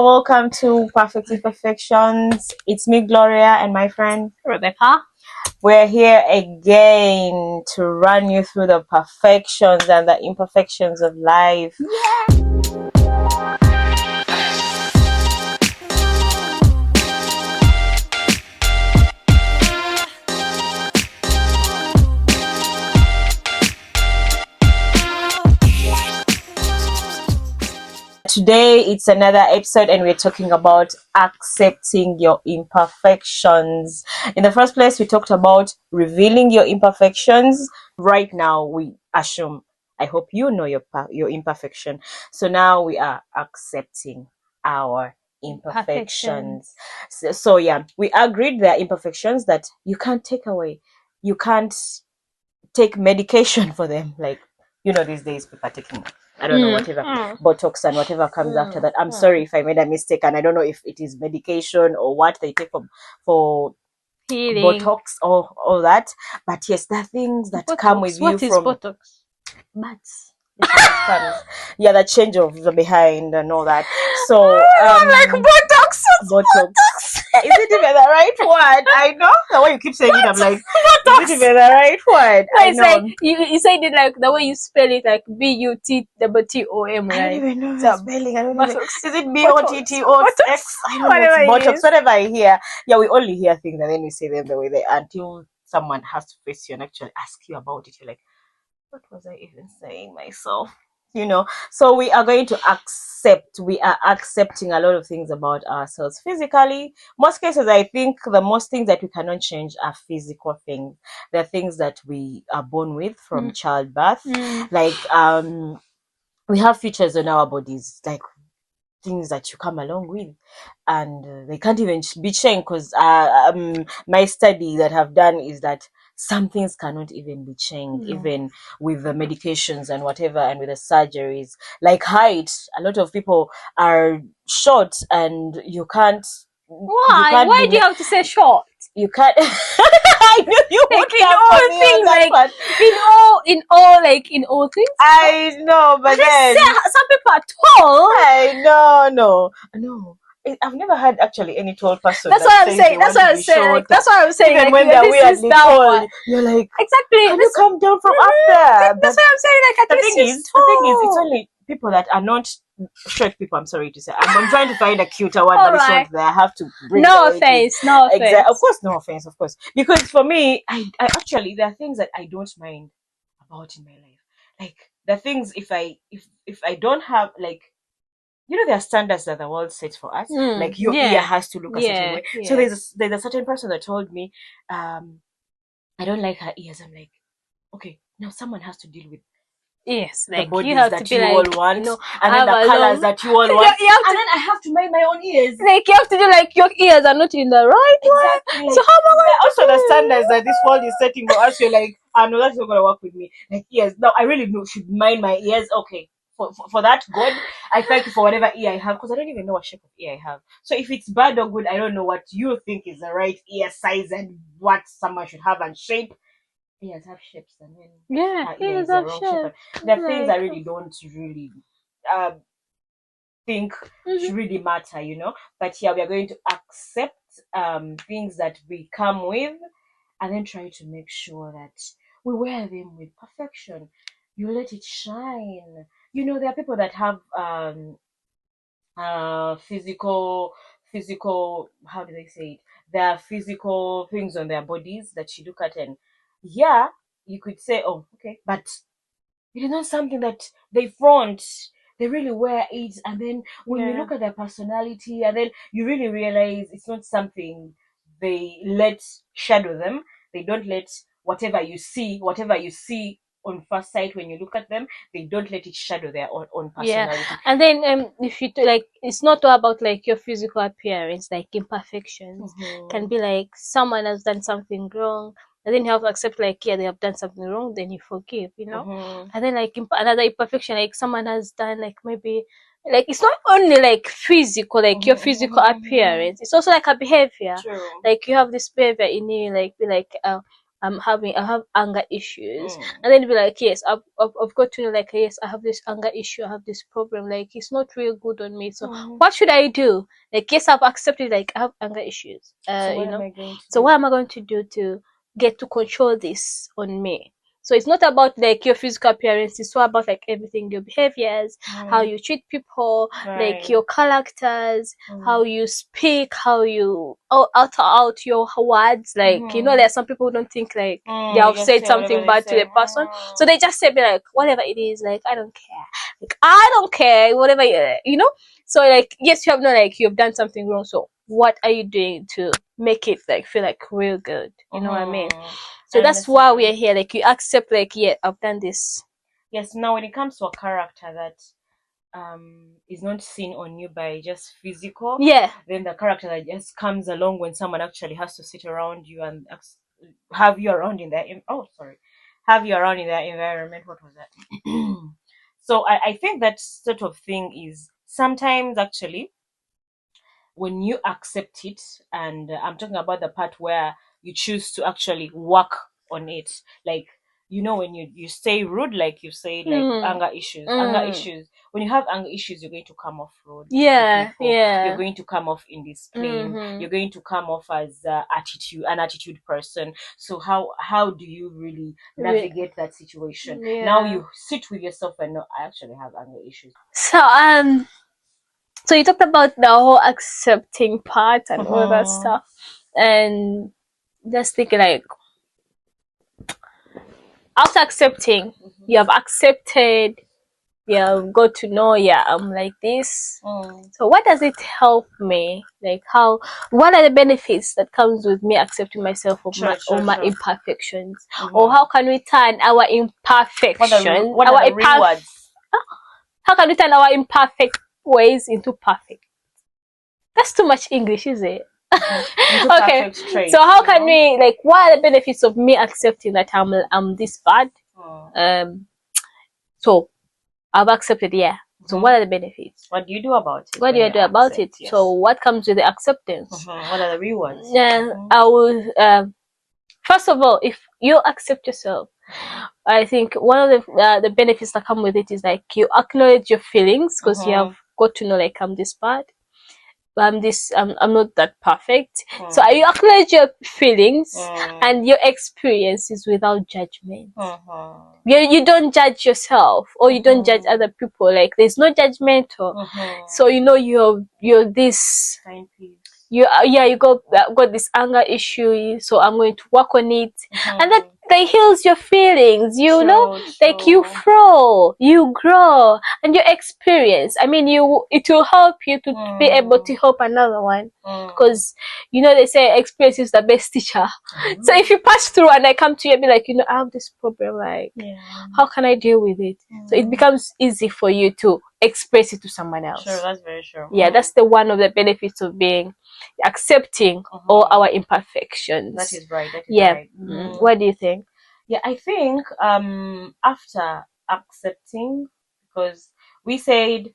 welcome to Perfect Imperfections. It's me, Gloria, and my friend Rebecca. We're here again to run you through the perfections and the imperfections of life. Today it's another episode and we're talking about accepting your imperfections. In the first place, we talked about revealing your imperfections. Right now, we assume, I hope you know your imperfection. So now we are accepting our imperfections. So yeah, we agreed there are imperfections that you can't take away. You can't take medication for them. Like, these days people are taking, I don't know, whatever, Botox and whatever comes after that. I'm sorry if I made a mistake, and I don't know if it is medication or what they take for Healing. Botox or all that. But yes, there are things that come with What you is from Botox? butts. Yeah, the change of the behind and all that. So like Botox. Botox. Is it even the right word? I know the way you keep saying it. I'm like, Botox. Is it even the right word? No, I it's know. like you said it like the way you spell it, like BUTTOM, right? I don't even know the So, spelling. I don't Botox. even. Is it BOTTOX? Botox. I don't know. Whatever It's it Botox. is. Whatever I hear. Yeah, we only hear things and then we say them the way they are until someone has to face you and actually ask you about it. You're like, what was I even saying myself? So we are going to we are accepting a lot of things about ourselves physically. Most cases, I think the most things that we cannot change are physical things. They're things that we are born with from childbirth. Like we have features on our bodies, like things that you come along with, and they can't even be changed, because my study that I've done is that some things cannot even be changed, even with the medications and whatever, and with the surgeries. Like height, a lot of people are short, and you can't. Why do you have to say short? You can't. I knew you would in all things, like in all things. I know, but then some people are tall. I know, no. I've never had actually any tall person. That's what I'm saying. That's what I'm saying. Even like, when they're weirdly tall, you're like, exactly. Can you come down from up there? That's what I'm saying. Like, the thing is, it's only people that are not short people. I'm sorry to say. I'm trying to find a cuter one, but it's not there. I have to bring no offense. Exactly. Of course, no offense. Of course, because for me, I actually there are things that I don't mind about in my life. Like the things if I don't have, like, there are standards that the world sets for us. Like your ear has to look a certain way. So there's a certain person that told me, I don't like her ears. I'm like, okay, now someone has to deal with like the bodies you have that to be you like, all want, and then the colors that you all want, and then I have to mind my own ears. Like you have to do like your ears are not in the right way. So how am I also the standards that this world is setting for us? You're like, no, that's not gonna work with me. Like ears, no, I really should mind my ears. Okay. For that, good. I thank you for whatever ear I have, because I don't even know what shape of ear I have. So if it's bad or good, I don't know what you think is the right ear size and what someone should have and shape. Ears have shapes, and then ears have shapes. There are things I really don't really think should really matter, But yeah, we are going to accept things that we come with, and then try to make sure that we wear them with perfection. You let it shine. There are people that have physical, how do they say it? There are physical things on their bodies that you look at, and you could say, oh, okay, but it is not something that they front. They really wear it, and then when you look at their personality, and then you really realize it's not something they let shadow them. They don't let whatever you see on first sight when you look at them, they don't let it shadow their own personality. And then if you like, it's not all about like your physical appearance, like imperfections. Can be like someone has done something wrong, and then you have to accept like, they have done something wrong, then you forgive, and then like another imperfection, like someone has done like maybe like it's not only like physical, like your physical appearance, it's also like a behavior. True. Like you have this behavior in you, like be like I have anger issues, and then be like, yes, I've got to know, like, yes, I have this anger issue, I have this problem, like it's not real good on me. So what should I do? Like, yes, I've accepted, like I have anger issues. So what You am know, I going to so do? what am I going to do to get to control this on me? So it's not about like your physical appearance, it's all about like everything, your behaviors, how you treat people, like your characters, how you speak, how you utter out your words. Like, you know, there are some people who don't think like they have said something bad to the person. So they just say, be like, whatever it is, like, I don't care. Like, I don't care, whatever, you know? So like, yes, you have no, like, you've done something wrong. So what are you doing to make it like feel like real good? You know what I mean? So that's why we are here. Like, you accept, like, yeah, I've done this. Yes. Now, when it comes to a character that is not seen on you by just physical, Yeah. then the character that just comes along when someone actually has to sit around you and have you around in that. Have you around in that environment. What was that? So I think that sort of thing is sometimes actually when you accept it, and I'm talking about the part where you choose to actually work on it, like, when you stay rude, like you say, like anger issues, when you have anger issues, you're going to come off rude to Yeah, people. yeah. You're going to come off indisciplined. You're going to come off as an attitude person. So how do you really navigate that situation? Now Yeah. you sit with yourself and know, I actually have anger issues. So you talked about the whole accepting part and all that stuff, and just thinking like, after accepting, you have accepted, you have got to know, yeah, I'm like this. So what does it help me? Like, what are the benefits that comes with me accepting myself of my imperfections? Or how can we turn our imperfections, what are the rewards? How can we turn our imperfect ways into perfect? That's too much English, is it? Okay. So how can we, like, what are the benefits of me accepting that I'm this bad? So I've accepted, yeah. So what are the benefits? What do you do about it? What do I do about it? Yes. So what comes with the acceptance? What are the rewards? Yeah, I will. First of all, if you accept yourself, I think one of the benefits that come with it is like you acknowledge your feelings, because you have got to know, like, I'm this bad. I'm not that perfect. So you acknowledge your feelings and your experiences without judgment. You don't judge yourself, or you don't judge other people. Like, there's no judgmental. So you're this. You got this anger issue, so I'm going to work on it, and that heals your feelings. Like, you grow, and your experience. I mean, it will help you to be able to help another one, because they say experience is the best teacher. So if you pass through and I come to you and be like, I have this problem, like, how can I deal with it? So it becomes easy for you to express it to someone else. Sure, that's very true. Yeah, that's the one of the benefits of being accepting all our imperfections. That is right. Right. What do you think? Yeah, I think after accepting, because we said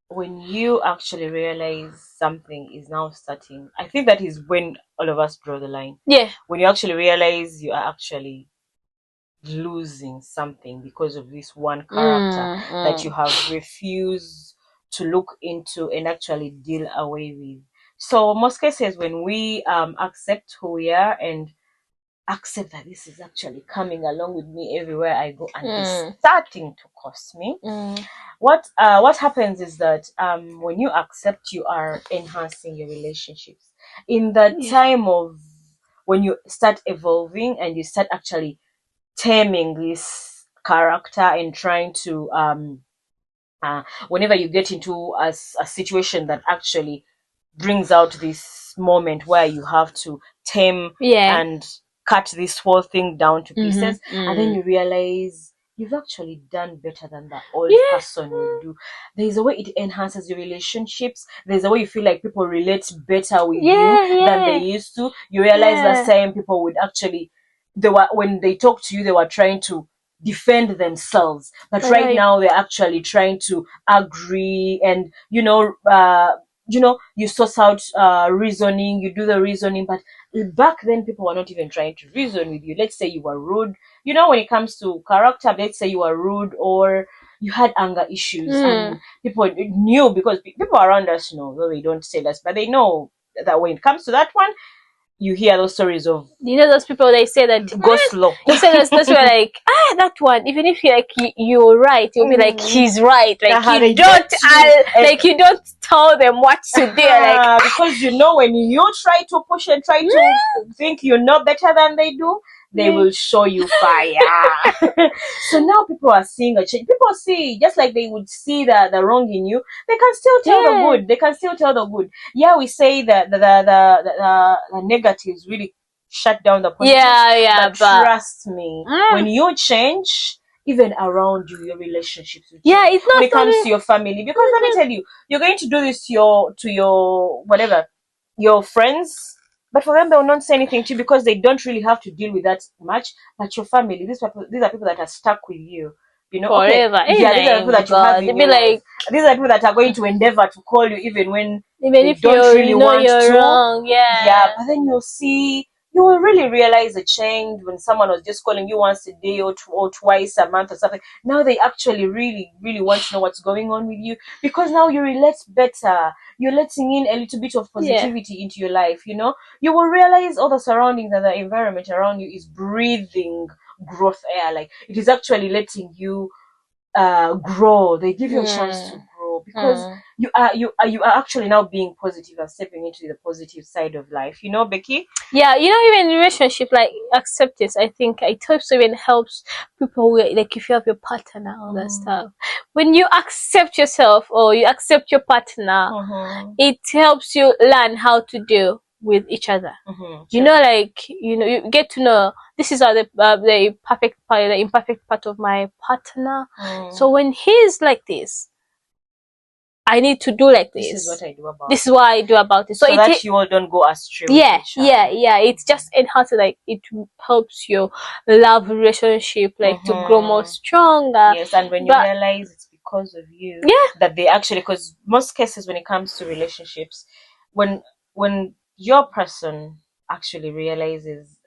when you actually realize something is now starting, I think that is when all of us draw the line. Yeah. When you actually realize you are actually losing something because of this one character that you have refused to look into and actually deal away with. So most cases when we accept who we are and accept that this is actually coming along with me everywhere I go and it's starting to cost me, what happens is that when you accept, you are enhancing your relationships in the time of when you start evolving and you start actually taming this character and trying to whenever you get into a situation that actually brings out this moment where you have to tame and cut this whole thing down to pieces, and then you realize you've actually done better than that old person would do. There's a way it enhances your relationships. There's a way you feel like people relate better with you than they used to. You realize that same people would actually, when they talk to you, they were trying to defend themselves, but right now they're actually trying to agree and you source out reasoning, you do the reasoning. But back then, people were not even trying to reason with you. Let's say you were rude, when it comes to character, let's say you were rude or you had anger issues, and people knew, because people around us know, though they don't tell us, but they know that when it comes to that one, you hear those stories of, those people, they say that go slow. They say that's where like, that one, even if you're right, you'll be like, he's right, like you don't like you don't tell them what to do, like because when you try to push and try to think you know better than they do, they will show you fire. So now people are seeing a change. People see, just like they would see the wrong in you, they can still tell the good. They can still tell the good. Yeah, we say that the negatives really shut down the positives. But trust me, when you change, even around you, your relationships will change. It's not when it comes to your family. Because let me tell you, you're going to do this to your whatever, your friends, but for them, they will not say anything to you because they don't really have to deal with that much. But your family, these are people that are stuck with you, forever. Okay. Yeah, these are people that you have in your life. These are people that are going to endeavor to call you even they if don't really want you're to. Wrong, Yeah, but then you will really realize a change when someone was just calling you once a day or twice a month or something. Now they actually really, really want to know what's going on with you, because now you relate better. You're letting in a little bit of positivity into your life, You will realize all the surroundings and the environment around you is breathing growth air. Like, it is actually letting you grow. They give you a chance to grow, because you are actually now being positive and stepping into the positive side of life, Becky. Yeah, even relationship, like acceptance, I think it also even helps people like if you have your partner, all that stuff. When you accept yourself or you accept your partner, it helps you learn how to deal with each other. Like you get to know, this is the perfect part, the imperfect part of my partner. So when he's like this, I need to do like this. This is what I do about this is what I do about it. So that you all don't go astray. It's just enhanced, like it helps your love relationship like to grow more stronger. Yes, and when you realize it's because of you that they actually, because most cases when it comes to relationships, when your person actually realizes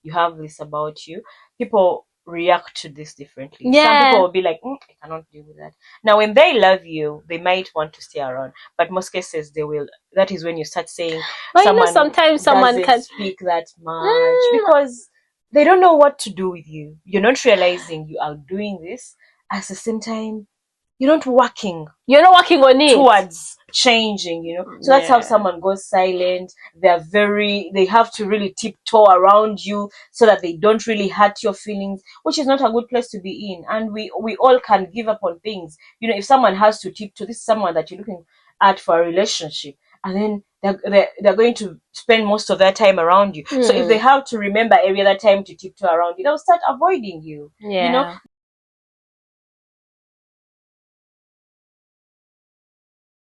you have this about you, people react to this differently. Some people will be like, I cannot deal with that. Now when they love you, they might want to stay around, but most cases they will. That is when you start saying, sometimes someone can speak that much because they don't know what to do with you. You're not realizing you are doing this. At the same time, you're not working on it towards changing, so that's how someone goes silent. They have to really tiptoe around you so that they don't really hurt your feelings, which is not a good place to be in. And we all can give up on things. If someone has to tiptoe, this is someone that you're looking at for a relationship, and then they're going to spend most of their time around you. So if they have to remember every other time to tiptoe around you, they'll start avoiding you.